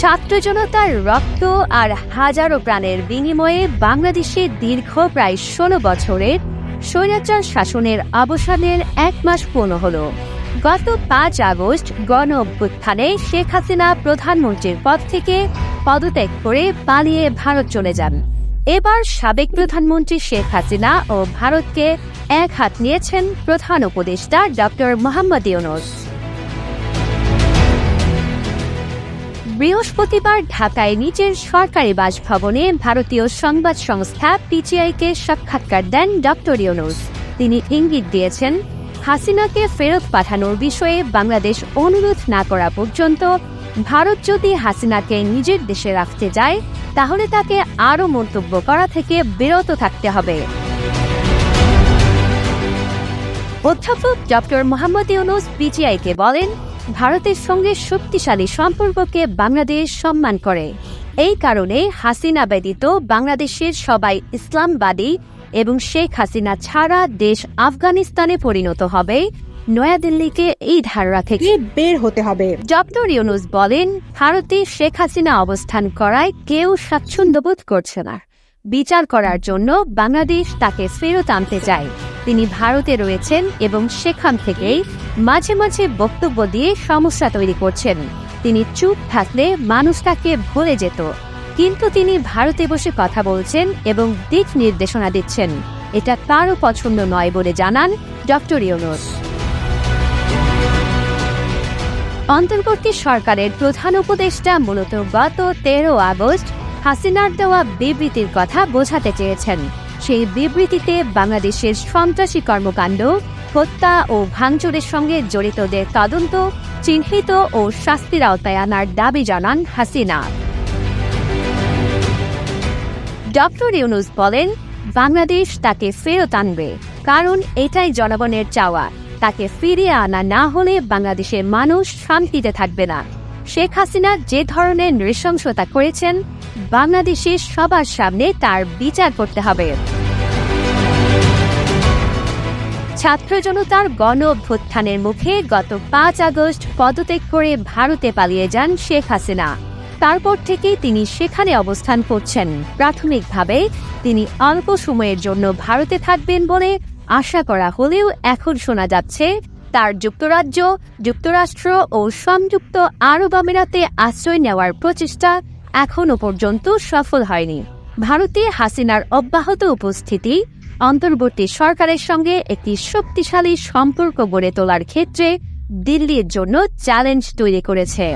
ছাত্র জনতার রক্ত আর হাজারো প্রাণের বিনিময়ে বাংলাদেশে দীর্ঘ প্রায় ১৬ বছরের স্বৈরাচার শাসনের অবসানের ১ মাস পূর্ণ হল। গত ৫ আগস্ট গণ অভ্যুত্থানে শেখ হাসিনা প্রধানমন্ত্রীর পদ থেকে পদত্যাগ করে পালিয়ে ভারত চলে যান। এবার সাবেক প্রধানমন্ত্রী শেখ হাসিনা ও ভারতকে এক হাত নিয়েছেন প্রধান উপদেষ্টা ডক্টর মোহাম্মদ ইউনূস। বৃহস্পতিবার ঢাকায় নিজের সরকারি বাসভবনে ভারতীয় সংবাদ সংস্থা পিটিআইকে সাক্ষাৎকার দেন ডক্টর ইউনূস। তিনি ইঙ্গিত দিয়েছেন, হাসিনাকে ফেরত পাঠানোর বিষয়ে বাংলাদেশ অনুরোধ না করা পর্যন্ত ভারত যদি হাসিনাকে নিজের দেশে রাখতে যায় তাহলে তাকে আরও মন্তব্য করা থেকে বিরত থাকতে হবে। অধ্যাপক ডক্টর মোহাম্মদ ইউনূস পিটিআইকে বলেন, ভারতের সঙ্গে শক্তিশালী সম্পর্ককে বাংলাদেশ সম্মান করে। এই কারণে হাসিনা ব্যতীত বাংলাদেশের সবাই ইসলামবাদী এবং শেখ হাসিনা ছাড়া দেশ আফগানিস্তানে পরিণত হবে। নয়াদিল্লিকে এই ধারণা থেকে বের হতে হবে। ডক্টর ইউনূস বলেন, ভারতে শেখ হাসিনা অবস্থান করায় কেউ স্বাচ্ছন্দ্য বোধ করছে না। বিচার করার জন্য বাংলাদেশ তাকে ফেরত আনতে চায়। তিনি ভারতে রয়েছেন এবং সেখান থেকেই মাঝে মাঝে বক্তব্য দিয়ে সমস্যা তৈরি করছেন। তিনি চুপ থাকলে মানুষ তাকে ভুলে যেত, কিন্তু তিনি ভারতে বসে কথা বলছেন এবং দিক নির্দেশনা দিচ্ছেন। এটা কারও পছন্দ নয় বলে জানান ডক্টর ইউনূস। অন্তর্বর্তী সরকারের প্রধান উপদেষ্টা মূলত গত ১৩ আগস্ট হাসিনার দেওয়া বিবৃতির কথা বোঝাতে চেয়েছেন। সেই বিবৃতিতে বাংলাদেশের সন্ত্রাসী কর্মকাণ্ড, হত্যা ও ভাঙচুরের সঙ্গে জড়িতদের তদন্ত, চিহ্নিত ও শাস্তির আওতায় আনার দাবি জানান হাসিনা। ডক্টর ইউনূস বলেন, বাংলাদেশ তাকে ফেরত আনবে, কারণ এটাই জনগণের চাওয়া। তাকে ফিরিয়ে আনা না হলে বাংলাদেশের মানুষ শান্তিতে থাকবে না। শেখ হাসিনা যে ধরনের নৃশংসতা করেছেন, বাংলাদেশের সবার সামনে তার বিচার করতে হবে। ছাত্র জনতার গণ অভ্যুত্থানের মুখে গত ৫ আগস্ট পদত্যাগ করে ভারতে পালিয়ে যান শেখ হাসিনা। তারপর থেকেই তিনি সেখানে অবস্থান করছেন। প্রাথমিকভাবে তিনি অল্প সময়ের জন্য ভারতে থাকবেন বলে আশা করা হলেও এখন শোনা যাচ্ছে তার যুক্তরাজ্য, যুক্তরাষ্ট্র ও সংযুক্ত আরব আমিরাতে আশ্রয় নেওয়ার প্রচেষ্টা এখনও পর্যন্ত সফল হয়নি। ভারতে হাসিনার অব্যাহত উপস্থিতি অন্তর্বর্তী সরকারের সঙ্গে একটি শক্তিশালী সম্পর্ক গড়ে তোলার ক্ষেত্রে দিল্লির জন্য চ্যালেঞ্জ তৈরি করেছে।